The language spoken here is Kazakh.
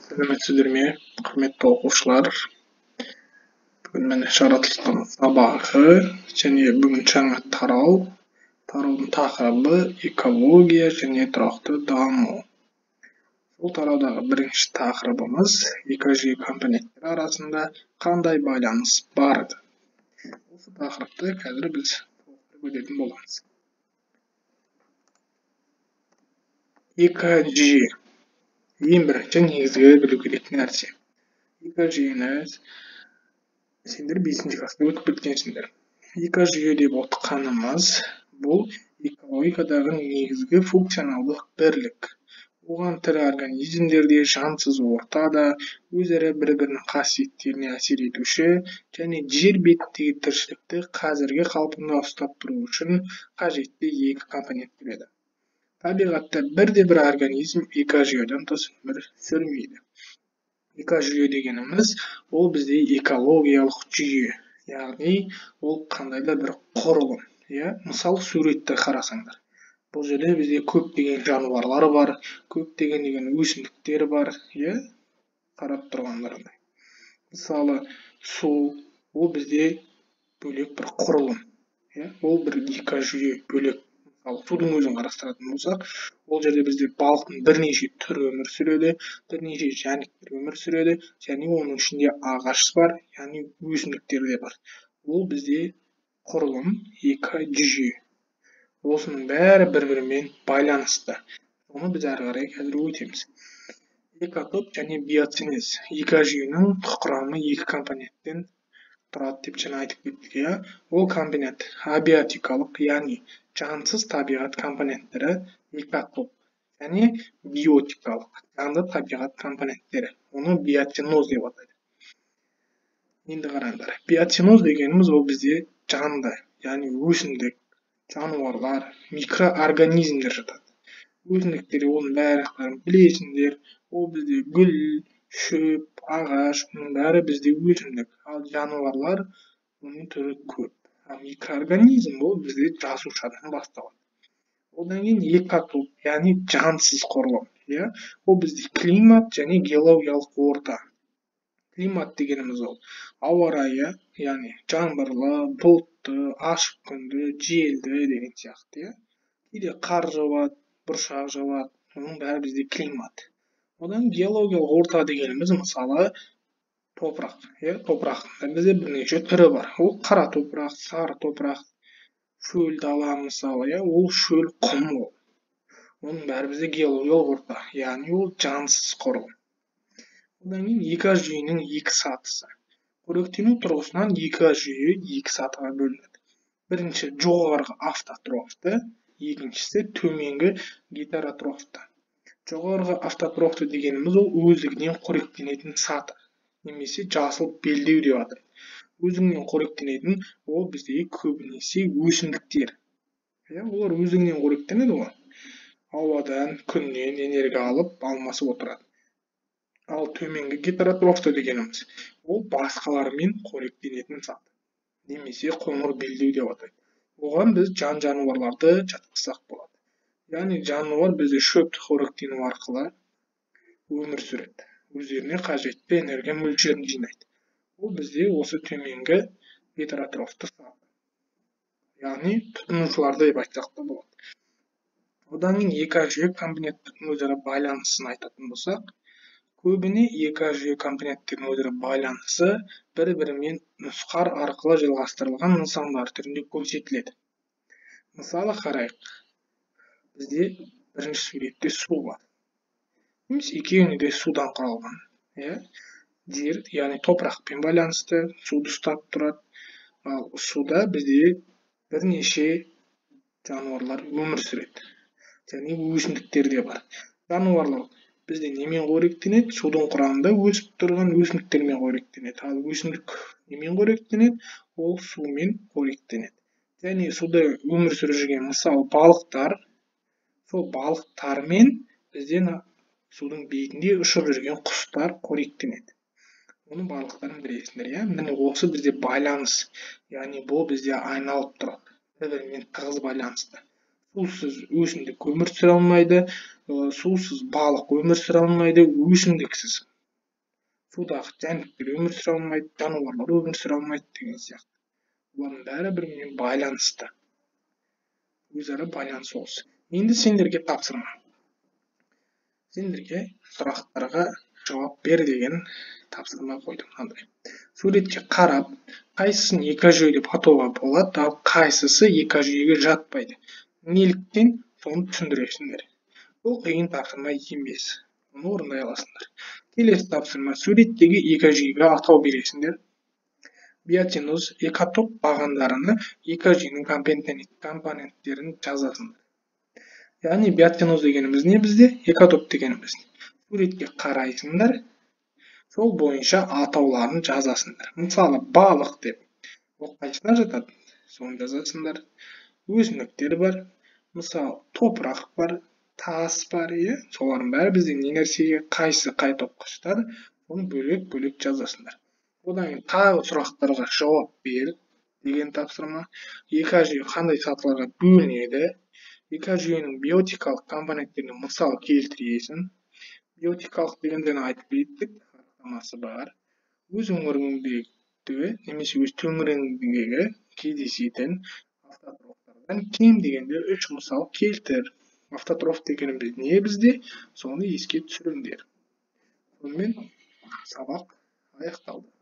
Сәлеметсіздер ме, құрметті оқушылар? Бүгін міне жаратылыстану сабағы және бүгін жаңа тараудың тақырыбы экология және тұрақты даму. Бұл тараудағы бірінші тақырыбымыз экожүйе компоненттері арасында қандай байланыс бар? Осы тақырыпты қазір біз өтетін боламыз. Экожүйе ең бірінші негізгі білу керек нәрсе. Экожүйені сендер 5-ші класста өтіп кеткенсіңдер. Экожүйе деп отырғанымыз бұл экологиядағы негізгі функционалдық бірлік. Оған тірі организмдерде, жансыз ортада өзара бір-бірінің қасиеттеріне әсер етуші және жер бетіндегі тіршілікті қазіргі қалпында ұстап тұру үшін қажетті екі компонент келеді. Табиғатта бірде-бір организм экожүйеден тыс өмір сүрмейді. Экожүйе дегеніміз ол бізде экологиялық жүйе, яғни ол қандай да бір құрылым. Мысалы суретті қарасаңдар. Бұл жерде бізде көптеген жануарлар бар, көптеген өсімдіктер бар, қарап тұрғандарындай. Мысалы су, ол бізде бөлек бір құрылым, ол бір экожүйе бөлек. Ал судың өзін қарастыратын болсақ, ол жерде бізде балықтың бірнеше түрі өмір сүреді, бірнеше жәндіктер өмір сүреді, және оның ішінде ағаш бар, яғни өсімдіктер де бар. Ол бізде құрылым экожүйе. Осының бәрі бір-бірімен байланысты. Оны біз әрі қарай қазір өтеміз. Экотоп және биоценоз. Экожүйенің құрамы екі компоненттен тұрады деп жаңа айтып кеттік. Ол компонент абиотикалық, яғни жансыз табиғат компоненттері экотоп, және биотикалық, жанды табиғат компоненттері. Оны биоценоз деп атайды. Енді қараңдар. Биоценоз дегеніміз ол бізде жанды, яғни өсімдік, жануарлар, микроорганизмдер жатады. Өсімдіктер оның бәрін білесіңдер. Ол бізде гүл, шөп, ағаш, оның бәрі бізде өсімдік. Ал жануарлар оның түрі көп. Микроорганизм ол бізде жасушадан басталады. Одан кейін экотоп, яғни жансыз құрылым. Ол бізде климат және геологиялық орта. Климат дегеніміз ол ауа райы, яғни жаңбырлы, бұлтты, ашық күнді, желді деген сияқты. Кейде қар жауады, бұршақ жауады, оның бәрі бізде климат. Одан геологиялық орта дегеніміз мысалы топырақ. Топырақтың бізде бірнеше түрі бар. Ол қара топырақ, сары топырақ, шөл дала мысалы, ол шөл құм ол. Оның бәрі бізде геологиялық орта, яғни ол жансыз құрылым. Одан кейін экожүйенің екі сатысы. Қоректену тұрғысынан экожүйе екі сатыға бөлінеді. Бірінші жоғарғы автотрофты, екіншісі төменгі гетеротрофты. Жоғарғы автотрофты дегеніміз ол өздігінен қоректенетін саты, немесе жасыл белдеу деп атайды. Өзіңнен қоректенетін ол бізде көбінесе өсімдіктер. Олар өзіңнен қоректенеді ғой. Ауадан, күннен энергия алып, алмасып отырады. Ал төменгі гетеротрофты дегеніміз ол басқалармен қоректенетін саты, немесе қоңыр белдеу деп атайды. Оған біз жануарларды жатқызсақ болады. Яғни жануар бізде шөпті қоректену арқылы өмір сүреді. Өздеріне қажетті энергия мөлшерін жинайды. Ол бізде осы төменгі гетеротрофты саты. Яғни тұтынушыларды деп айтсақ та болады. Одан кейін экожүйе компоненттердің өзара байланысын айтатын болсақ, көбіне экожүйе компоненттердің өзара байланысы бір-бірімен нұсқар арқылы жалғастырылған нысандар түрінде көрсетіледі. Мысалы қарайық. Бізде бірінші суретте су бар. Немесе екеуіне де судан құралған. Жер, яғни топырақпен байланысты, суды ұстап тұрады. Ал суда бізде бірнеше жануарлар өмір сүреді. Және өсімдіктер де бар. Жануарлар бізде немен қоректенеді? Судың құрамында өсіп тұрған өсімдіктермен қоректенеді. Ал өсімдік немен қоректенеді? Ол сумен қоректенеді. Және суда өмір сүріп жүрген мысалы балықтар, сол балықтармен бізден судың бетінде ұшып жүрген құстар қоректенеді. Оның барлықтарын білесіңдер, міне осы бізде байланыс, яғни бұл бізде айналып тұрады, бір-бірімен тығыз байланысты. Сусыз өсімдік өмір сүре алмайды, сусыз балық өмір сүре алмайды, өсімдіксіз судағы жәндіктер өмір сүре алмайды, жануарлар өмір сүре алмайды деген сияқты. Бұлардың бәрі бірімен байланысты. Өзара байланыс осы. Енді сендерге тапсырма. Сендерге сұрақтарға жауап бер деген тапсырма қойдым мынандай. Суретке қарап, қайсысын экожүйе деп атауға болады, ал қайсысы экожүйеге жатпайды. Неліктен соны түсіндіресіңдер. Бұл қиын тапсырма емес. Оны орындай аласыңдар. Келесі тапсырма, суреттегі экожүйеге атау бересіңдер. Биотеноз, экотоп бағандарына экожүйенің компоненттерін жазасыңдар. Яғни биотеноз дегеніміз не бізде? Экотоп дегеніміз. Суретке қарайсыңдар, сол бойынша атауларын жазасыңдар. Мысалы, балық деп. Ол қайсына жатады? Соны жазасыңдар. Өсімдіктер бар. Мысалы, топырақ бар, тас бар, солардың бәрі бізде не нәрсеге, қайсы қай топқа жатады, соны бөлек жазасыңдар. Одан кейін тағы сұрақтарға жауап бер деген тапсырма. Экожүйе қандай сатыларға бөлінеді? Экожүйенің биотикалық компоненттеріне мысал келтіресің. Биотикалық дегенде айтып кеттік, хаттамасы бар. Өз өңіріңдегі немесе өз төңірегіңдегі кездесетін автотрофтардан кем дегенде 3 мысал келтір. Автотроф дегеніміз не бізде? Соны еске түсіріңдер. Сонымен сабақ аяқталды.